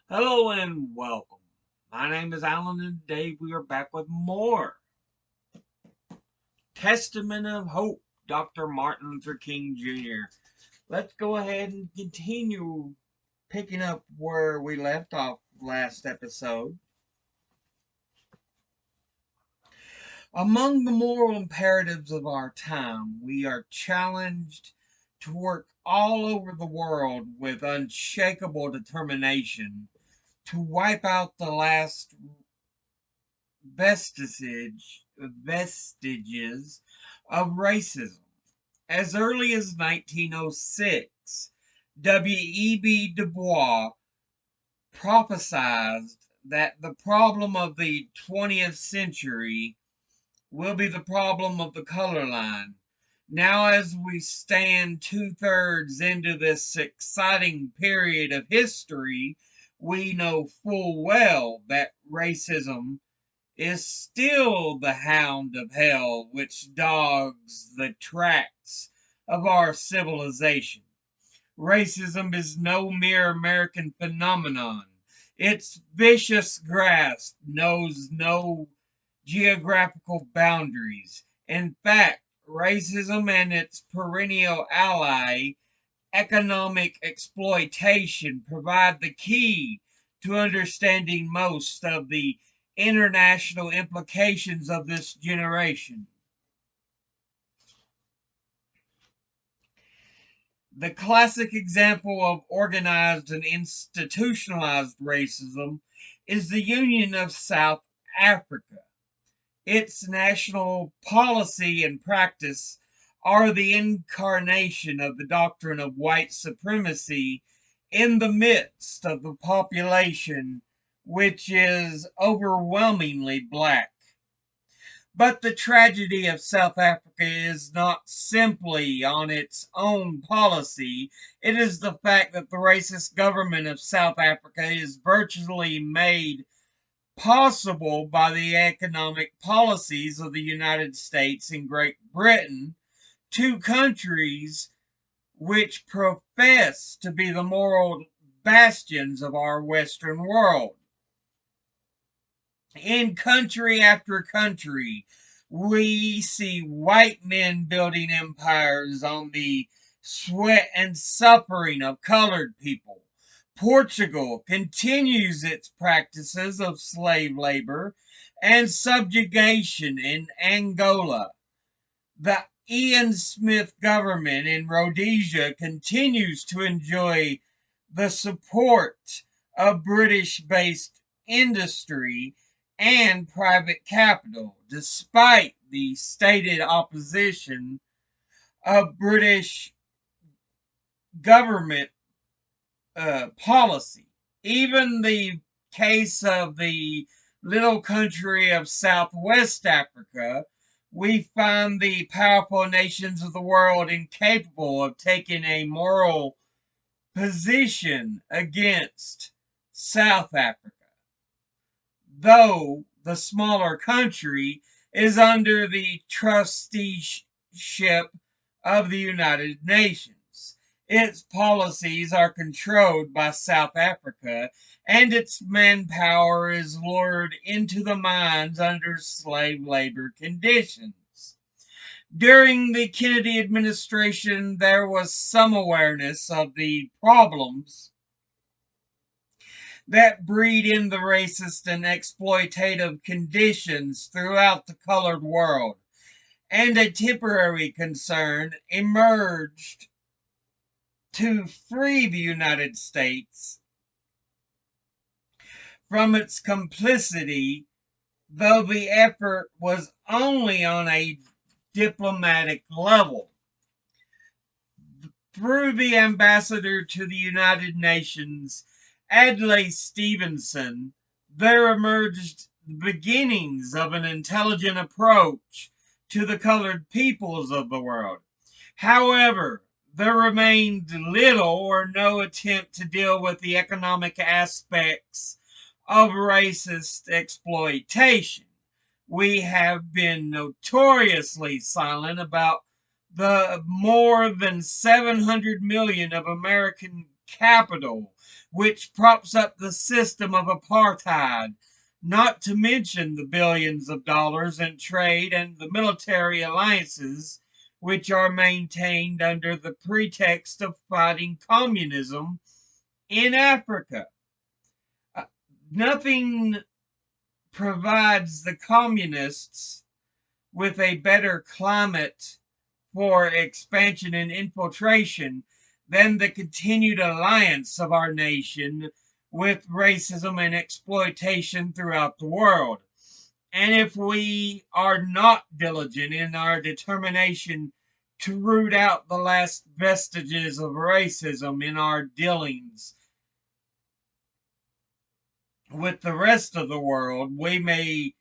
Hello and welcome. My name is Alan, and today we are back with more Testament of Hope, Dr. Martin Luther King Jr. Let's go ahead and continue picking up where we left off last episode. Among the moral imperatives of our time, we are challenged to work all over the world with unshakable determination to wipe out the last vestiges of racism. As early as 1906, W.E.B. Du Bois prophesied that the problem of the 20th century will be the problem of the color line. Now, as we stand two-thirds into this exciting period of history, we know full well that racism is still the hound of hell which dogs the tracks of our civilization. Racism is no mere American phenomenon. Its vicious grasp knows no geographical boundaries. In fact, racism and its perennial ally, economic exploitation, provide the key to understanding most of the international implications of this generation. The classic example of organized and institutionalized racism is the Union of South Africa. Its national policy and practice are the incarnation of the doctrine of white supremacy in the midst of the population, which is overwhelmingly black. But the tragedy of South Africa is not simply on its own policy, it is the fact that the racist government of South Africa is virtually made possible by the economic policies of the United States and Great Britain, two countries which profess to be the moral bastions of our Western world. In country after country, we see white men building empires on the sweat and suffering of colored people. Portugal continues its practices of slave labor and subjugation in Angola. The Ian Smith government in Rhodesia continues to enjoy the support of British based industry and private capital, despite the stated opposition of British government policy. Even the case of the little country of Southwest Africa, we find the powerful nations of the world incapable of taking a moral position against South Africa, though the smaller country is under the trusteeship of the United Nations. Its policies are controlled by South Africa, and its manpower is lured into the mines under slave labor conditions. During the Kennedy administration, there was some awareness of the problems that breed in the racist and exploitative conditions throughout the colored world, and a temporary concern emerged to free the United States from its complicity, though the effort was only on a diplomatic level. Through the ambassador to the United Nations, Adlai Stevenson, there emerged the beginnings of an intelligent approach to the colored peoples of the world. However, there remained little or no attempt to deal with the economic aspects of racist exploitation. We have been notoriously silent about the more than 700 million of American capital, which props up the system of apartheid, not to mention the billions of dollars in trade and the military alliances which are maintained under the pretext of fighting communism in Africa. Nothing provides the communists with a better climate for expansion and infiltration than the continued alliance of our nation with racism and exploitation throughout the world. And if we are not diligent in our determination to root out the last vestiges of racism in our dealings with the rest of the world, we may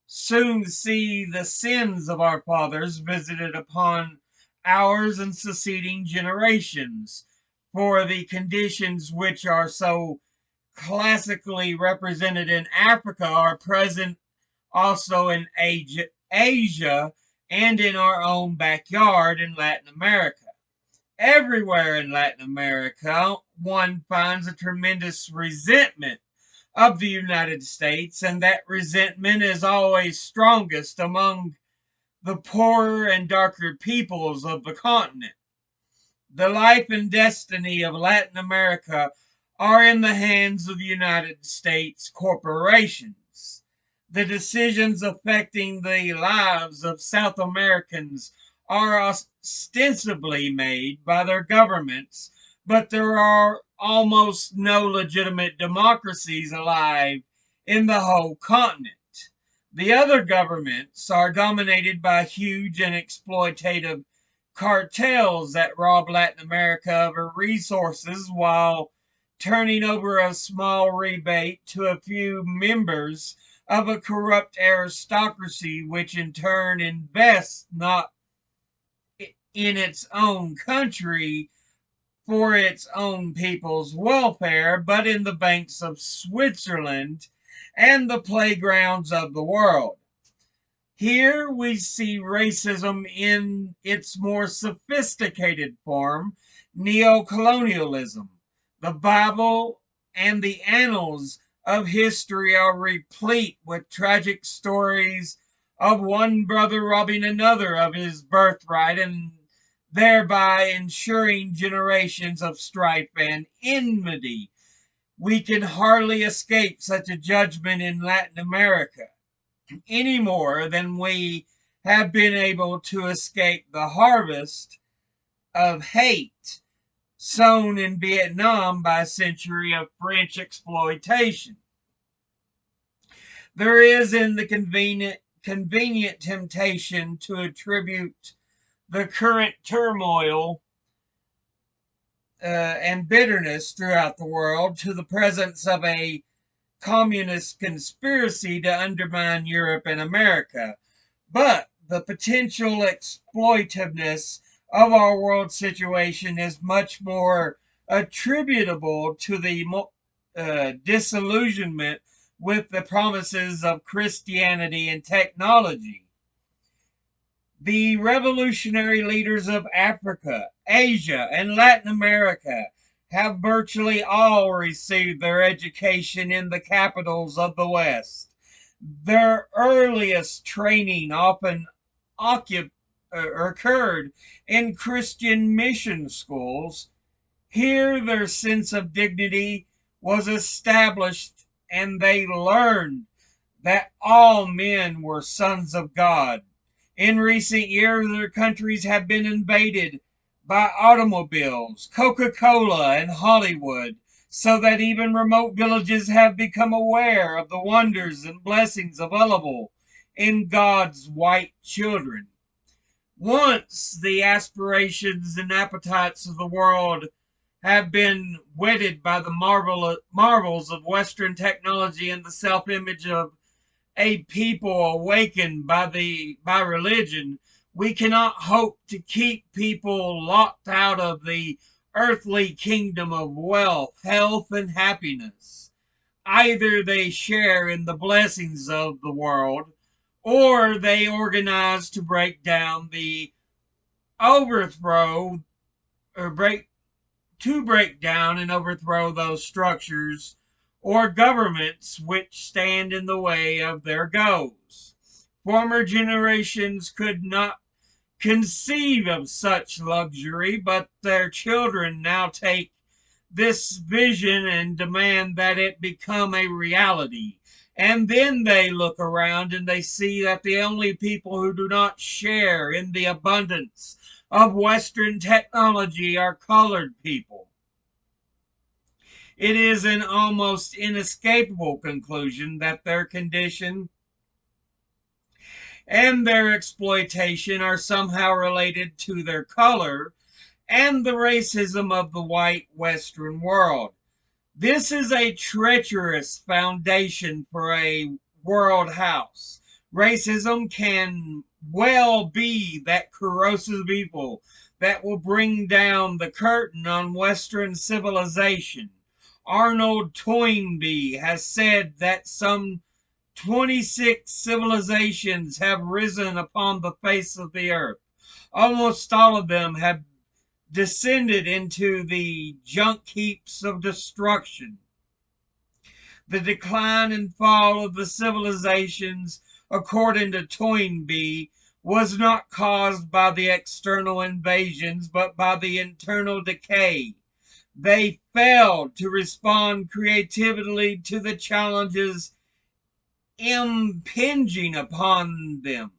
soon see the sins of our fathers visited upon ours and succeeding generations. For the conditions which are so classically represented in Africa are present also in Asia and in our own backyard in Latin America. Everywhere in Latin America, one finds a tremendous resentment of the United States, and that resentment is always strongest among the poorer and darker peoples of the continent. The life and destiny of Latin America are in the hands of the United States corporations. The decisions affecting the lives of South Americans are ostensibly made by their governments, but there are almost no legitimate democracies alive in the whole continent. The other governments are dominated by huge and exploitative cartels that rob Latin America of her resources while turning over a small rebate to a few members of a corrupt aristocracy, which in turn invests not in its own country for its own people's welfare, but in the banks of Switzerland and the playgrounds of the world. Here we see racism in its more sophisticated form, neocolonialism. The Bible and the annals of history are replete with tragic stories of one brother robbing another of his birthright and thereby ensuring generations of strife and enmity. We can hardly escape such a judgment in Latin America any more than we have been able to escape the harvest of hate sown in Vietnam by a century of French exploitation. There is in the convenient temptation to attribute the current turmoil and bitterness throughout the world to the presence of a communist conspiracy to undermine Europe and America. But the potential exploitiveness of our world situation is much more attributable to the disillusionment with the promises of Christianity and technology. The revolutionary leaders of Africa, Asia, and Latin America have virtually all received their education in the capitals of the West. Their earliest training often occurred in Christian mission schools. Here their sense of dignity was established and they learned that all men were sons of God. In recent years, their countries have been invaded by automobiles, Coca-Cola, and Hollywood, so that even remote villages have become aware of the wonders and blessings available in God's white children. Once the aspirations and appetites of the world have been whetted by the marvels of Western technology and the self-image of a people awakened by religion, we cannot hope to keep people locked out of the earthly kingdom of wealth, health, and happiness. Either they share in the blessings of the world, or they organize to break down the overthrow or break to break down and overthrow those structures or governments which stand in the way of their goals. Former generations could not conceive of such luxury, but their children now take this vision and demand that it become a reality. And then they look around and they see that the only people who do not share in the abundance of Western technology are colored people. It is an almost inescapable conclusion that their condition and their exploitation are somehow related to their color and the racism of the white Western world. This is a treacherous foundation for a world house. Racism can well be that corrosive evil that will bring down the curtain on Western civilization. Arnold Toynbee has said that some 26 civilizations have risen upon the face of the earth. Almost all of them have descended into the junk heaps of destruction. The decline and fall of the civilizations, according to Toynbee, was not caused by the external invasions, but by the internal decay. They failed to respond creatively to the challenges impinging upon them.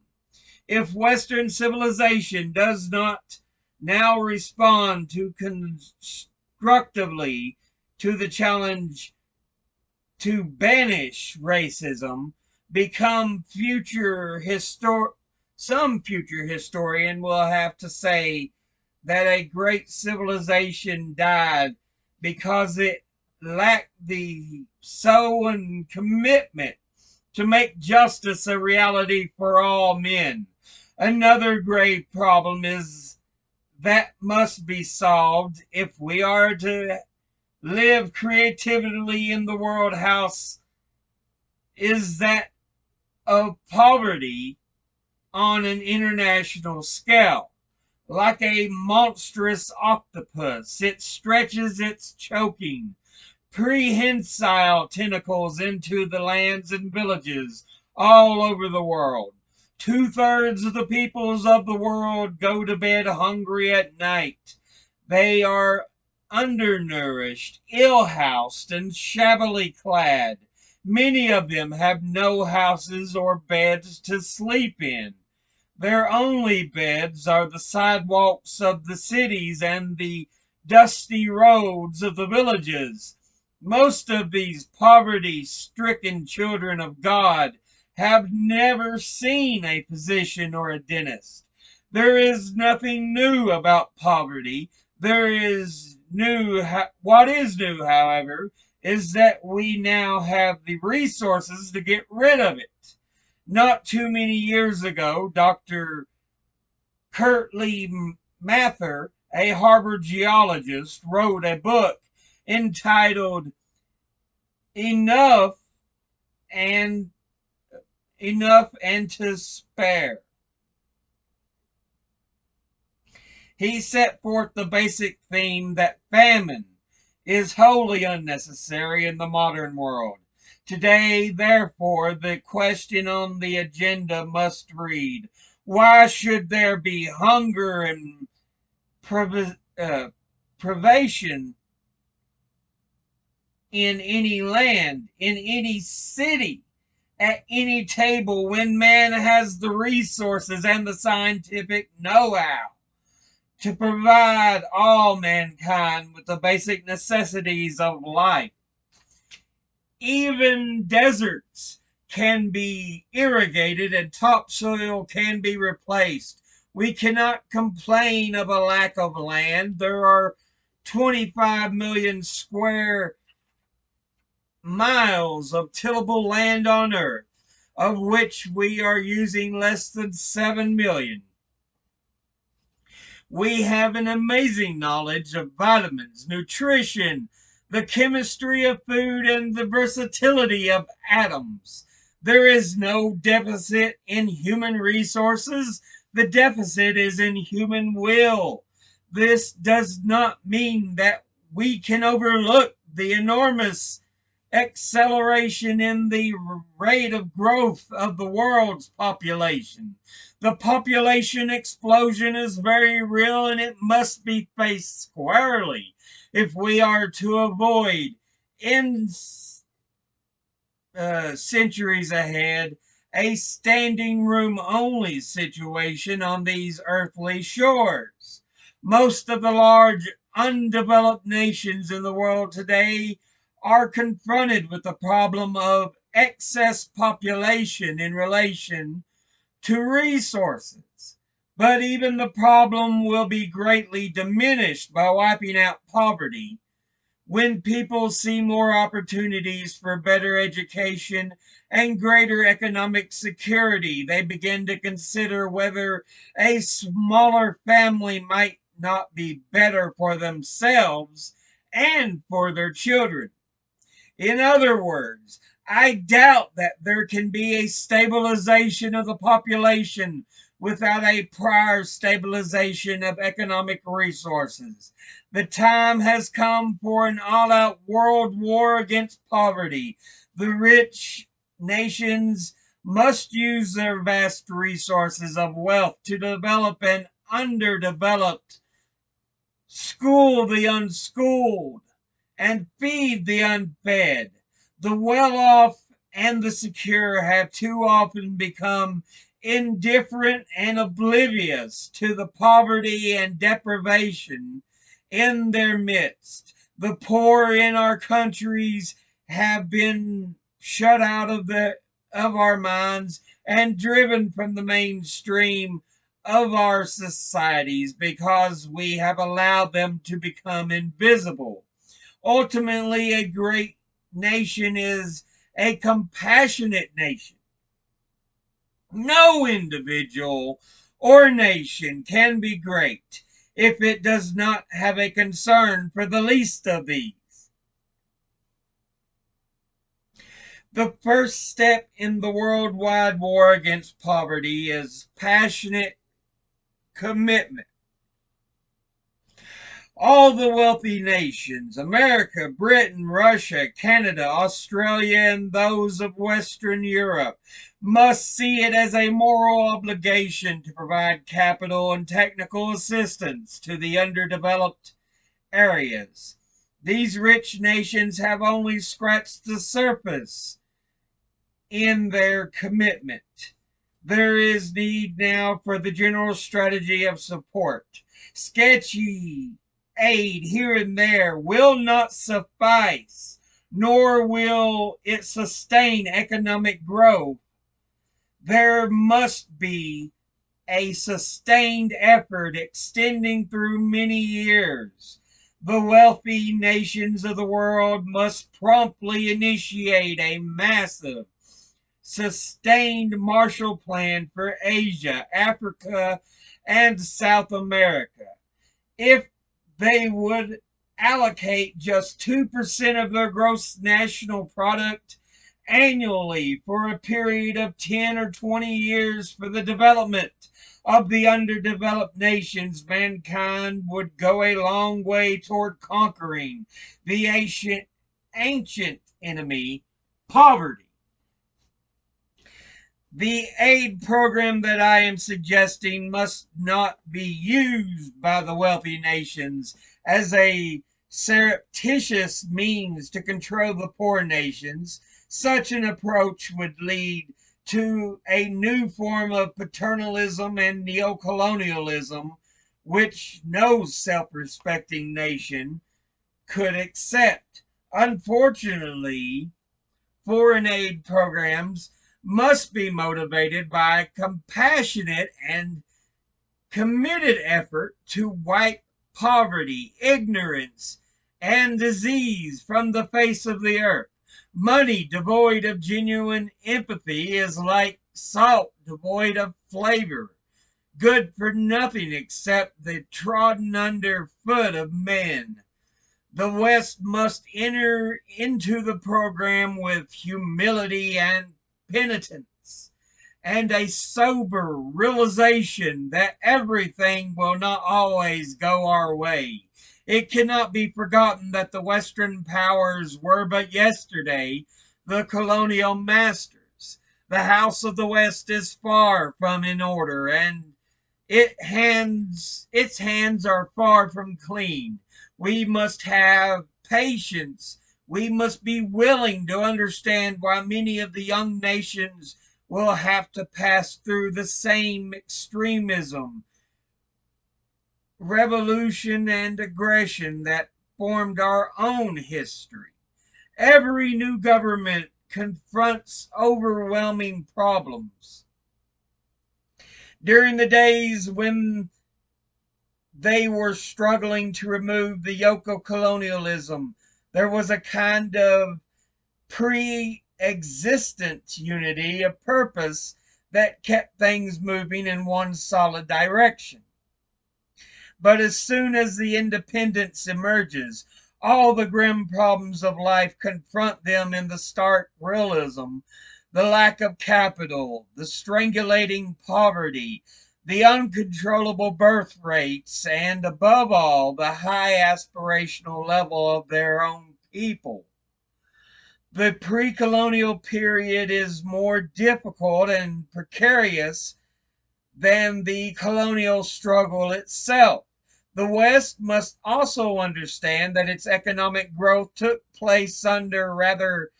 If Western civilization does not now respond to constructively to the challenge to banish racism, some future historian will have to say that a great civilization died because it lacked the soul and commitment to make justice a reality for all men. Another grave problem is that must be solved if we are to live creatively in the world house is that of poverty on an international scale. Like a monstrous octopus, it stretches its choking, prehensile tentacles into the lands and villages all over the world. Two-thirds of the peoples of the world go to bed hungry at night. They are undernourished, ill-housed, and shabbily clad. Many of them have no houses or beds to sleep in. Their only beds are the sidewalks of the cities and the dusty roads of the villages. Most of these poverty-stricken children of God have never seen a physician or a dentist. There is nothing new about poverty. What is new, however, is that we now have the resources to get rid of it. Not too many years ago, Dr. Curtly Mather, a Harvard geologist, wrote a book entitled Enough and to Spare. He set forth the basic theme that famine is wholly unnecessary in the modern world. Today, therefore, the question on the agenda must read, why should there be hunger and privation in any land, in any city, at any table when man has the resources and the scientific know-how to provide all mankind with the basic necessities of life? Even deserts can be irrigated and topsoil can be replaced. We cannot complain of a lack of land. There are 25 million square miles of tillable land on earth, of which we are using less than 7 million. We have an amazing knowledge of vitamins, nutrition, the chemistry of food, and the versatility of atoms. There is no deficit in human resources. The deficit is in human will. This does not mean that we can overlook the enormous acceleration in the rate of growth of the world's population. The population explosion is very real and it must be faced squarely if we are to avoid in centuries ahead a standing room only situation on these earthly shores. Most of the large undeveloped nations in the world today are confronted with the problem of excess population in relation to resources. But even the problem will be greatly diminished by wiping out poverty when people see more opportunities for better education and greater economic security. They begin to consider whether a smaller family might not be better for themselves and for their children. In other words, I doubt that there can be a stabilization of the population without a prior stabilization of economic resources. The time has come for an all out world war against poverty. The rich nations must use their vast resources of wealth to develop an underdeveloped, school the unschooled, and feed the unfed. The well off and the secure have too often become indifferent and oblivious to the poverty and deprivation in their midst. The poor in our countries have been shut out of our minds and driven from the mainstream of our societies because we have allowed them to become invisible. Ultimately, a great nation is a compassionate nation. No individual or nation can be great if it does not have a concern for the least of these. The first step in the worldwide war against poverty is passionate commitment. All the wealthy nations, America, Britain, Russia, Canada, Australia, and those of Western Europe, must see it as a moral obligation to provide capital and technical assistance to the underdeveloped areas. These rich nations have only scratched the surface in their commitment. There is need now for the general strategy of support. Sketchy aid here and there will not suffice, nor will it sustain economic growth. There must be a sustained effort extending through many years. The wealthy nations of the world must promptly initiate a massive, sustained Marshall Plan for Asia, Africa, and South America. If they would allocate just 2% of their gross national product annually for a period of 10 or 20 years for the development of the underdeveloped nations, mankind would go a long way toward conquering the ancient enemy, poverty. The aid program that I am suggesting must not be used by the wealthy nations as a surreptitious means to control the poor nations. Such an approach would lead to a new form of paternalism and neocolonialism, which no self respecting nation could accept. Unfortunately, foreign aid programs must be motivated by a compassionate and committed effort to wipe poverty, ignorance, and disease from the face of the earth. Money devoid of genuine empathy is like salt devoid of flavor, good for nothing except the trodden underfoot of men. The West must enter into the program with humility and penitence and a sober realization that everything will not always go our way. It cannot be forgotten that the Western powers were but yesterday the colonial masters. The House of the West is far from in order, and its hands are far from clean. We must have patience. We must be willing to understand why many of the young nations will have to pass through the same extremism, revolution, and aggression that formed our own history. Every new government confronts overwhelming problems. During the days when they were struggling to remove the yoke of colonialism, there was a kind of pre-existent unity of purpose that kept things moving in one solid direction. But as soon as the independence emerges, all the grim problems of life confront them in the stark realism: the lack of capital, the strangulating poverty, the uncontrollable birth rates, and above all, the high aspirational level of their own people. The pre colonial period is more difficult and precarious than the colonial struggle itself. The West must also understand that its economic growth took place under rather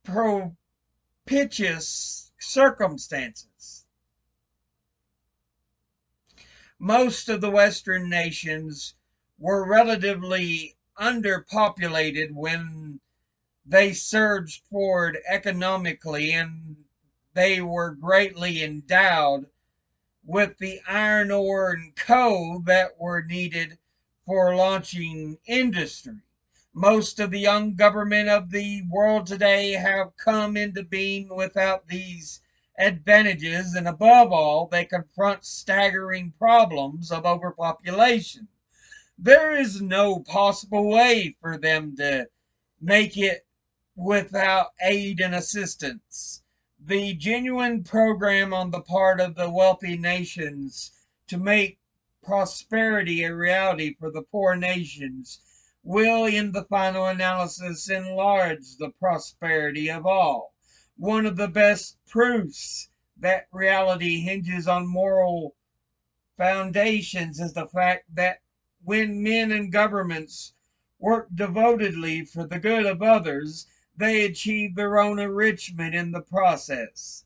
propitious circumstances. Most of the Western nations were relatively underpopulated when they surged forward economically, and they were greatly endowed with the iron ore and coal that were needed for launching industry. Most of the young government of the world today have come into being without these advantages, and above all, they confront staggering problems of overpopulation. There is no possible way for them to make it without aid and assistance. The genuine program on the part of the wealthy nations to make prosperity a reality for the poor nations will, in the final analysis, enlarge the prosperity of all. One of the best proofs that reality hinges on moral foundations is the fact that when men and governments work devotedly for the good of others, they achieve their own enrichment in the process.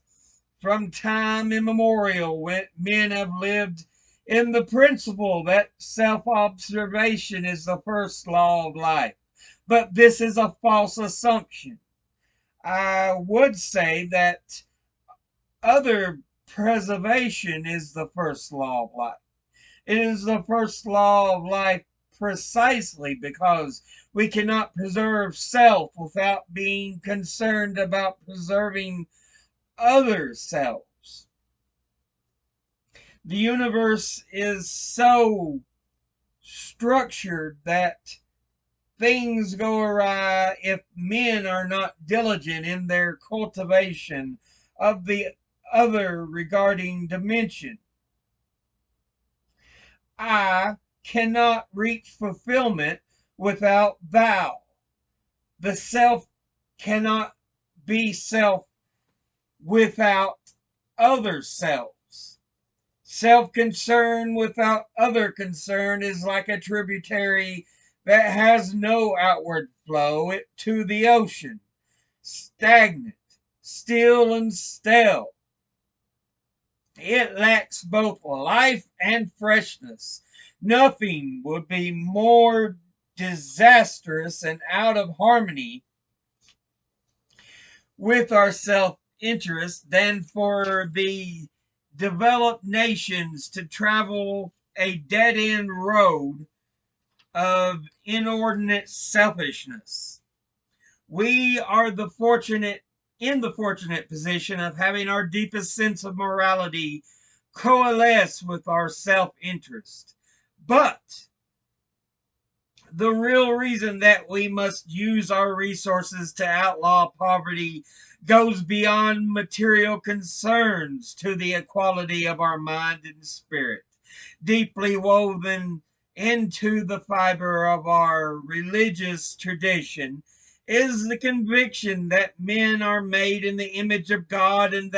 From time immemorial, men have lived in the principle that self-observation is the first law of life. But this is a false assumption. I would say that other preservation is the first law of life. It is the first law of life precisely because we cannot preserve self without being concerned about preserving other selves. The universe is so structured that things go awry if men are not diligent in their cultivation of the other regarding dimension. I cannot reach fulfillment without thou. The self cannot be self without other selves. Self concern without other concern is like a tributary that has no outward flow to the ocean, stagnant, still, and stale. It lacks both life and freshness. Nothing would be more disastrous and out of harmony with our self interest than for the developed nations to travel a dead end road of inordinate selfishness. We are in the fortunate position of having our deepest sense of morality coalesce with our self-interest. But the real reason that we must use our resources to outlaw poverty goes beyond material concerns to the equality of our mind and spirit, deeply woven into the fiber of our religious tradition is the conviction that men are made in the image of God, and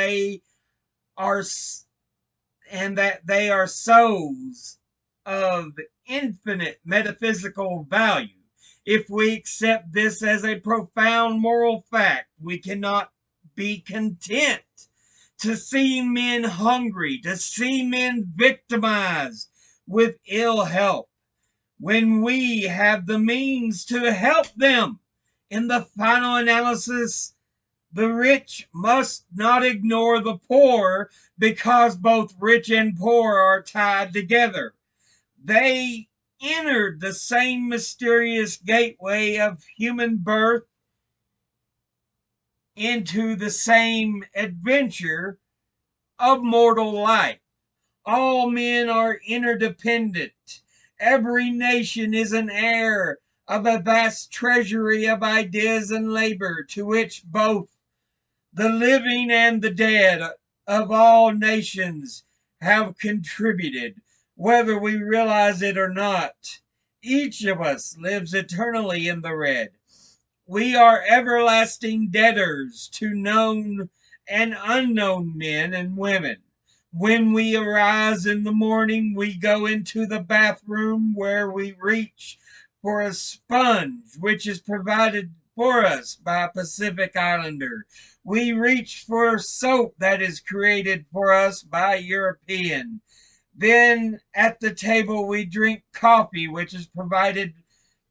are that they are souls of infinite metaphysical value. If we accept this as a profound moral fact, we cannot be content to see men hungry, to see men victimized with ill health, when we have the means to help them. In the final analysis, the rich must not ignore the poor, because both rich and poor are tied together. They entered the same mysterious gateway of human birth into the same adventure of mortal life. All men are interdependent. Every nation is an heir of a vast treasury of ideas and labor, to which both the living and the dead of all nations have contributed, whether we realize it or not. Each of us lives eternally in the red. We are everlasting debtors to known and unknown men and women. When we arise in the morning, we go into the bathroom, where we reach for a sponge which is provided for us by a Pacific Islander. We reach for soap that is created for us by a European. Then at the table we drink coffee which is provided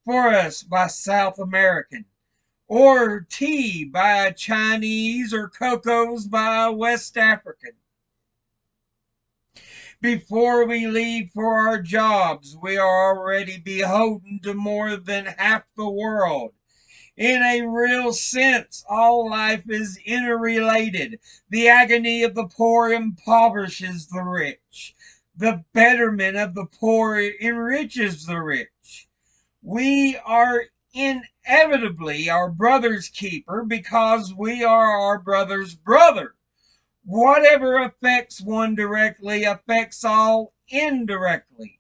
for us by South American, or tea by a Chinese, or cocos by a West African. Before we leave for our jobs, we are already beholden to more than half the world. In a real sense, all life is interrelated. The agony of the poor impoverishes the rich. The betterment of the poor enriches the rich. We are inevitably our brother's keeper, because we are our brother's brother. Whatever affects one directly affects all indirectly.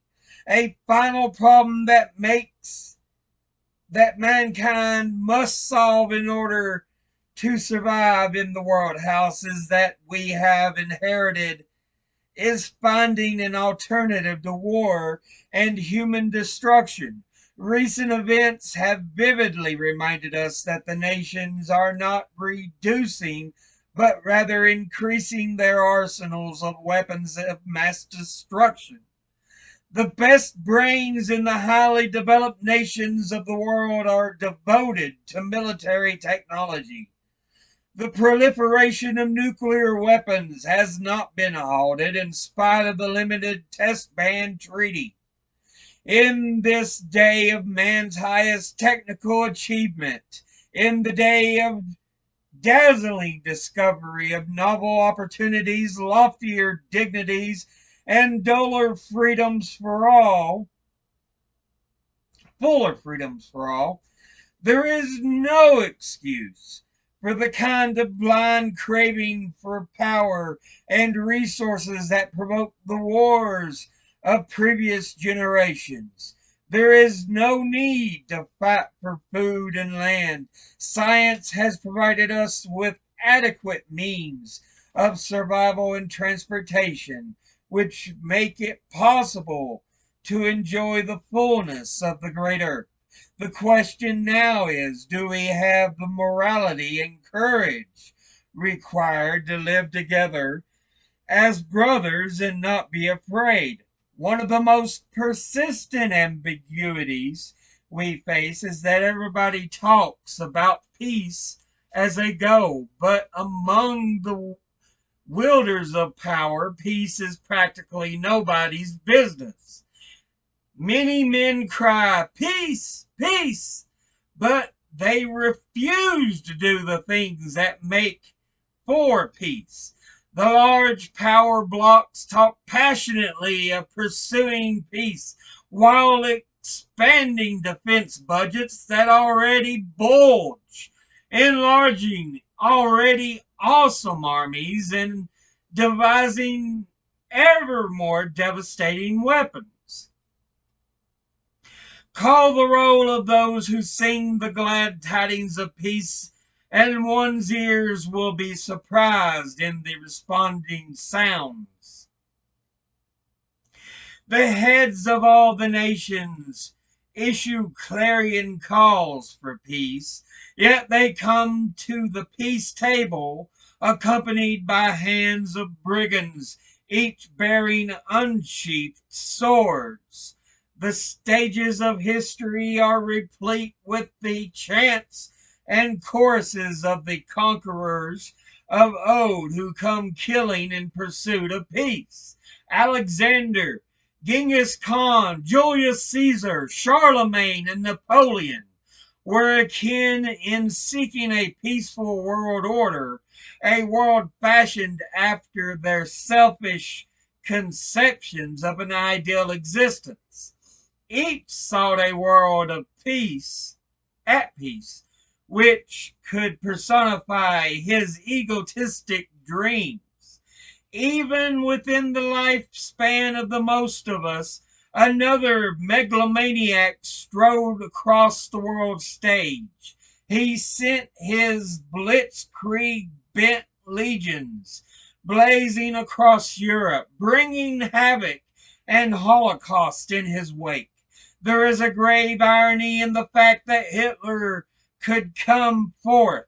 A final problem that mankind must solve in order to survive in the world houses that we have inherited is finding an alternative to war and human destruction. Recent events have vividly reminded us that the nations are not reducing, but rather increasing their arsenals of weapons of mass destruction. The best brains in the highly developed nations of the world are devoted to military technology. The proliferation of nuclear weapons has not been halted in spite of the limited test ban treaty. In this day of man's highest technical achievement, in the day of dazzling discovery of novel opportunities, loftier dignities, and fuller freedoms for all, there is no excuse for the kind of blind craving for power and resources that provoked the wars of previous generations. There is no need to fight for food and land. Science has provided us with adequate means of survival and transportation, which make it possible to enjoy the fullness of the great earth. The question now is, do we have the morality and courage required to live together as brothers and not be afraid? One of the most persistent ambiguities we face is that everybody talks about peace as a goal, but among the wielders of power, peace is practically nobody's business. Many men cry, "Peace, peace," but they refuse to do the things that make for peace. The large power blocks talk passionately of pursuing peace while expanding defense budgets that already bulge, enlarging already awesome armies, and devising ever more devastating weapons. Call the roll of those who sing the glad tidings of peace, and one's ears will be surprised in the responding sounds. The heads of all the nations issue clarion calls for peace, yet they come to the peace table accompanied by hands of brigands, each bearing unsheathed swords. The stages of history are replete with the chants and choruses of the conquerors of old who come killing in pursuit of peace. Alexander, Genghis Khan, Julius Caesar, Charlemagne, and Napoleon were akin in seeking a peaceful world order, a world fashioned after their selfish conceptions of an ideal existence. Each sought a world of peace, at peace, which could personify his egotistic dream. Even within the lifespan of the most of us, another megalomaniac strode across the world stage. He sent his blitzkrieg bent legions blazing across Europe, bringing havoc and holocaust in his wake. There is a grave irony in the fact that Hitler could come forth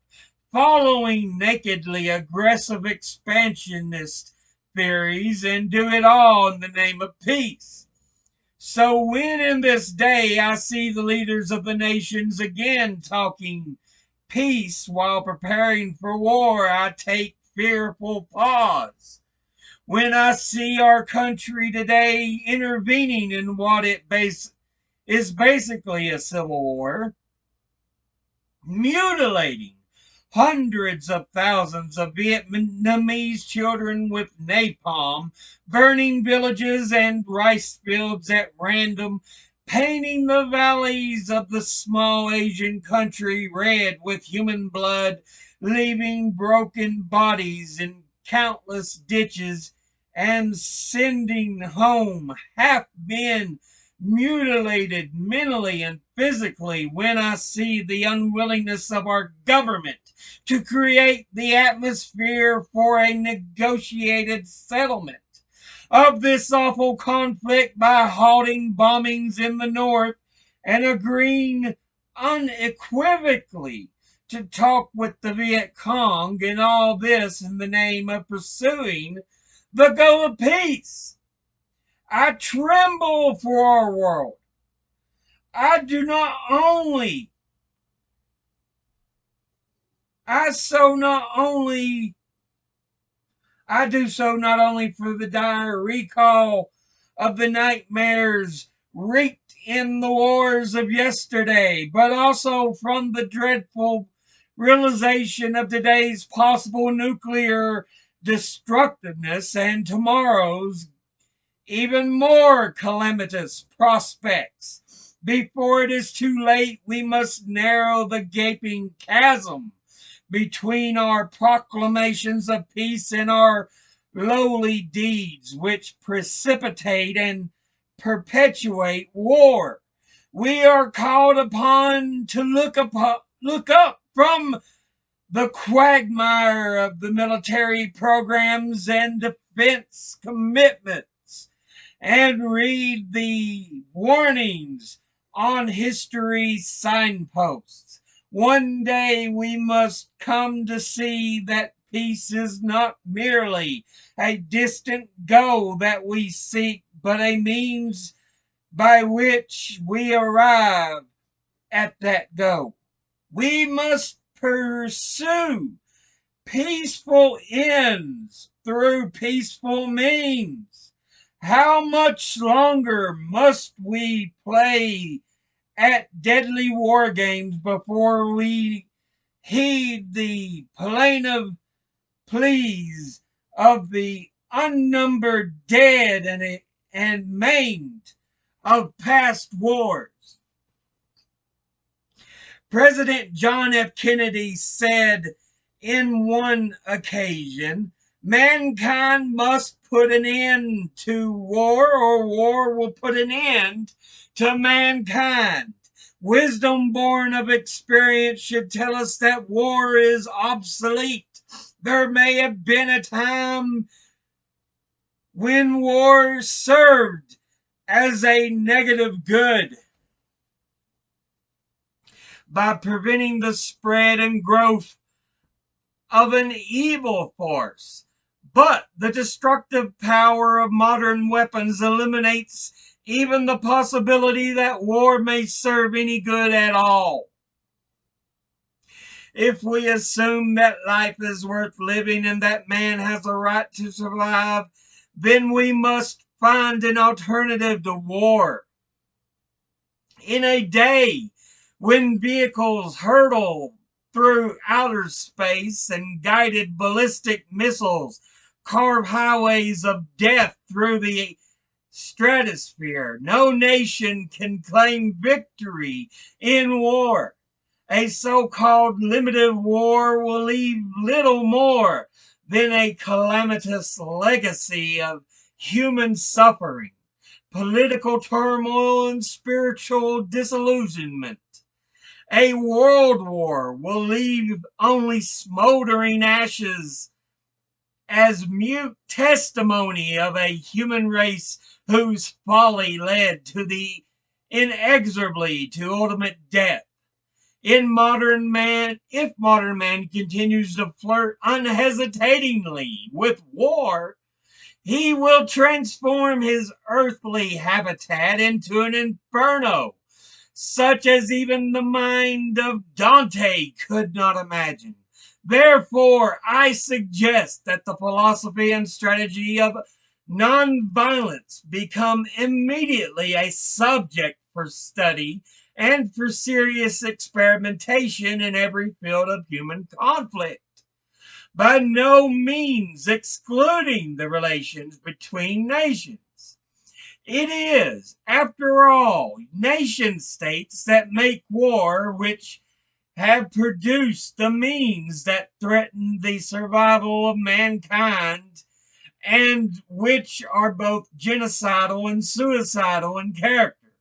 following nakedly aggressive expansionist theories and do it all in the name of peace. So when in this day I see the leaders of the nations again talking peace while preparing for war, I take fearful pause. When I see our country today intervening in what is basically a civil war, mutilating hundreds of thousands of Vietnamese children with napalm, burning villages and rice fields at random, painting the valleys of the small Asian country red with human blood, leaving broken bodies in countless ditches, and sending home half men mutilated mentally and physically. When I see the unwillingness of our government to create the atmosphere for a negotiated settlement of this awful conflict by halting bombings in the north and agreeing unequivocally to talk with the Viet Cong, and all this in the name of pursuing the goal of peace. I tremble for our world. I do not only, I so not only, I do so not only for the dire recall of the nightmares wreaked in the wars of yesterday, but also from the dreadful realization of today's possible nuclear destructiveness and tomorrow's even more calamitous prospects. Before it is too late, we must narrow the gaping chasm between our proclamations of peace and our lowly deeds, which precipitate and perpetuate war. We are called upon to look up from the quagmire of the military programs and defense commitments and read the warnings on history signposts. One day we must come to see that peace is not merely a distant goal that we seek, but a means by which we arrive at that goal. We must pursue peaceful ends through peaceful means. How much longer must we play at deadly war games before we heed the plaintive pleas of the unnumbered dead and maimed of past wars? President John F. Kennedy said in one occasion Mankind must put an end to war, or war will put an end to mankind. Wisdom born of experience should tell us that war is obsolete. There may have been a time when war served as a negative good by preventing the spread and growth of an evil force. But the destructive power of modern weapons eliminates even the possibility that war may serve any good at all. If we assume that life is worth living and that man has a right to survive, then we must find an alternative to war. In a day when vehicles hurtle through outer space and guided ballistic missiles carve highways of death through the stratosphere, no nation can claim victory in war. A so-called limited war will leave little more than a calamitous legacy of human suffering, political turmoil, and spiritual disillusionment. A world war will leave only smoldering ashes as mute testimony of a human race whose folly led to the inexorably to ultimate death. If modern man continues to flirt unhesitatingly with war, he will transform his earthly habitat into an inferno, such as even the mind of Dante could not imagine. Therefore, I suggest that the philosophy and strategy of nonviolence become immediately a subject for study and for serious experimentation in every field of human conflict, by no means excluding the relations between nations. It is, after all, nation states that make war which have produced the means that threaten the survival of mankind and which are both genocidal and suicidal in character.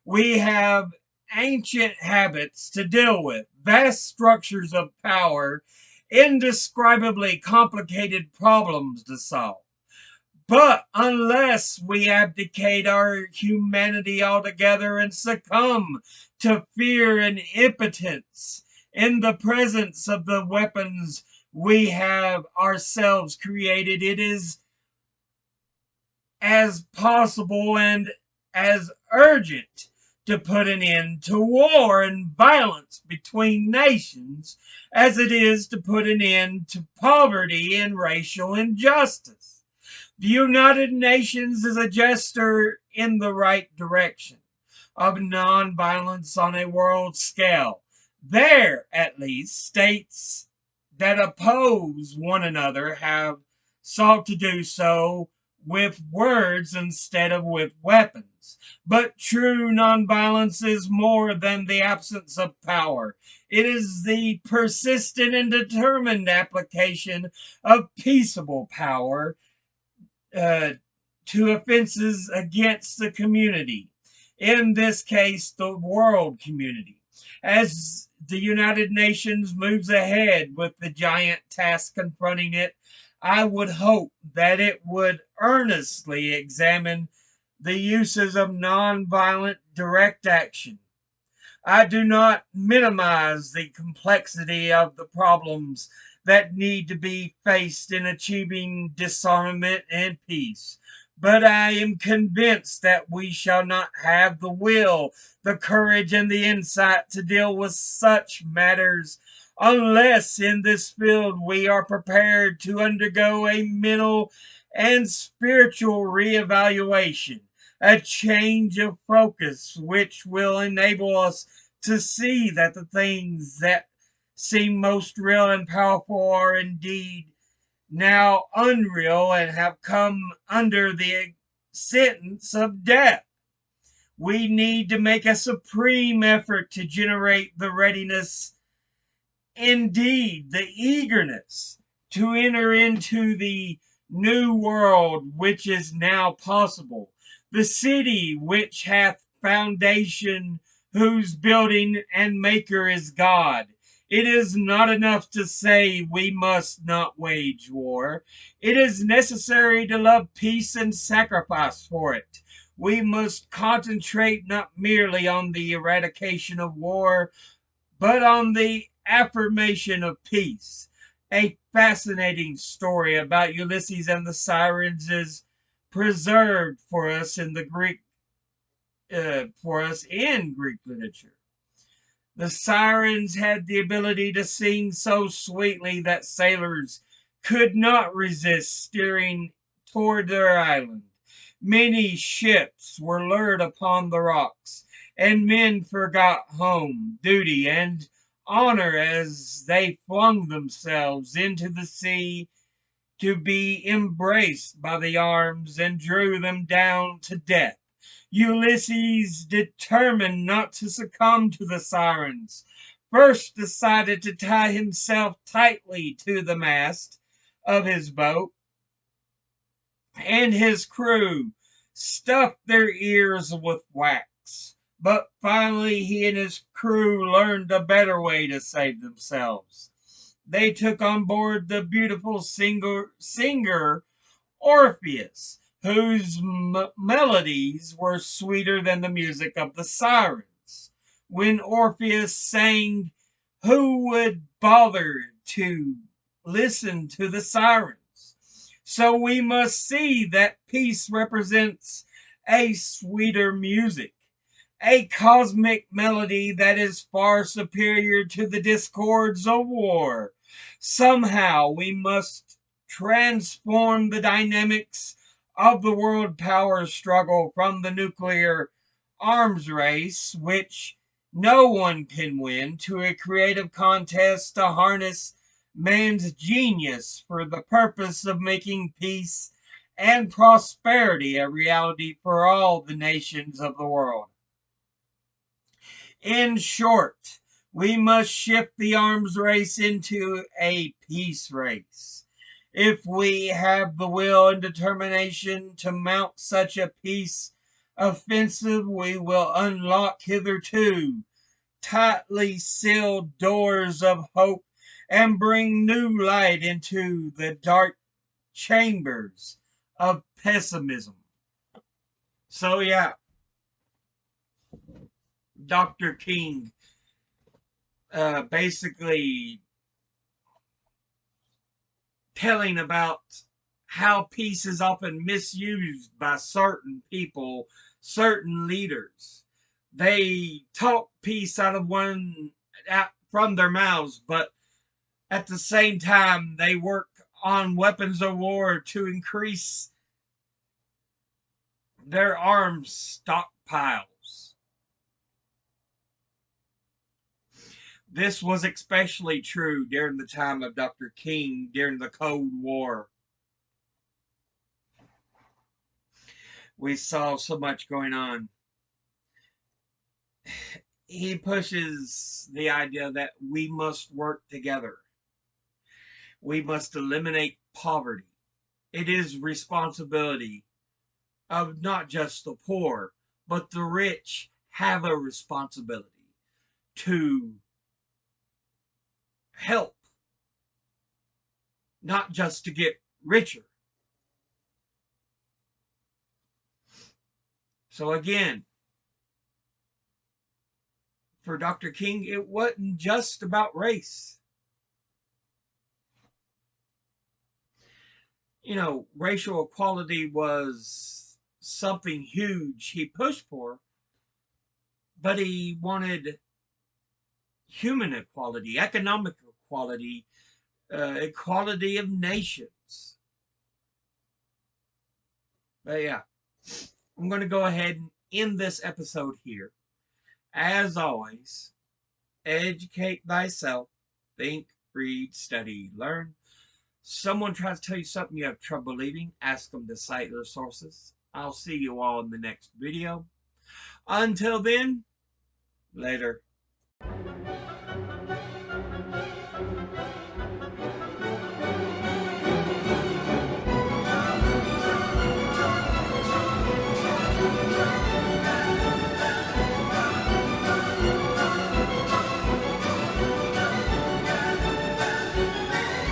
We have ancient habits to deal with, vast structures of power, indescribably complicated problems to solve. But unless we abdicate our humanity altogether and succumb to fear and impotence in the presence of the weapons we have ourselves created, it is as possible and as urgent to put an end to war and violence between nations as it is to put an end to poverty and racial injustice. The United Nations is a gesture in the right direction of nonviolence on a world scale. There, at least, states that oppose one another have sought to do so with words instead of with weapons. But true nonviolence is more than the absence of power. It is the persistent and determined application of peaceable power to offenses against the community, in this case, the world community. As the United Nations moves ahead with the giant task confronting it, I would hope that it would earnestly examine the uses of nonviolent direct action. I do not minimize the complexity of the problems that need to be faced in achieving disarmament and peace, but I am convinced that we shall not have the will, the courage, and the insight to deal with such matters unless in this field we are prepared to undergo a mental and spiritual reevaluation, a change of focus which will enable us to see that the things that seem most real and powerful are indeed now unreal and have come under the sentence of death. We need to make a supreme effort to generate the readiness, indeed, the eagerness to enter into the new world which is now possible, the city which hath foundation, whose building and maker is God. It is not enough to say we must not wage war. It is necessary to love peace and sacrifice for it. We must concentrate not merely on the eradication of war, but on the affirmation of peace. A fascinating story about Ulysses and the Sirens is preserved for us in the Greek literature. The Sirens had the ability to sing so sweetly that sailors could not resist steering toward their island. Many ships were lured upon the rocks, and men forgot home, duty, and honor as they flung themselves into the sea to be embraced by the arms and drew them down to death. Ulysses, determined not to succumb to the Sirens, first decided to tie himself tightly to the mast of his boat, and his crew stuffed their ears with wax. But finally, he and his crew learned a better way to save themselves. They took on board the beautiful singer Orpheus, whose melodies were sweeter than the music of the sirens. When Orpheus sang, who would bother to listen to the sirens? So we must see that peace represents a sweeter music, a cosmic melody that is far superior to the discords of war. Somehow we must transform the dynamics of the world power struggle from the nuclear arms race, which no one can win, to a creative contest to harness man's genius for the purpose of making peace and prosperity a reality for all the nations of the world. In short, we must shift the arms race into a peace race. If we have the will and determination to mount such a peace offensive, we will unlock hitherto tightly sealed doors of hope and bring new light into the dark chambers of pessimism. So yeah, Dr. King basically telling about how peace is often misused by certain people, certain leaders. They talk peace out from their mouths, but at the same time they work on weapons of war to increase their arms stockpiles. This was especially true during the time of Dr. King during the Cold War. We saw so much going on. He pushes the idea that we must work together. We must eliminate poverty. It is responsibility of not just the poor, but the rich have a responsibility to help, not just to get richer. So again, for Dr. King, it wasn't just about race. You know, racial equality was something huge he pushed for, but he wanted human equality, economic equality, equality of nations. But yeah, I'm going to go ahead and end this episode here. As always, educate thyself, think, read, study, learn. Someone tries to tell you something you have trouble believing, ask them to cite their sources. I'll see you all in the next video. Until then, later.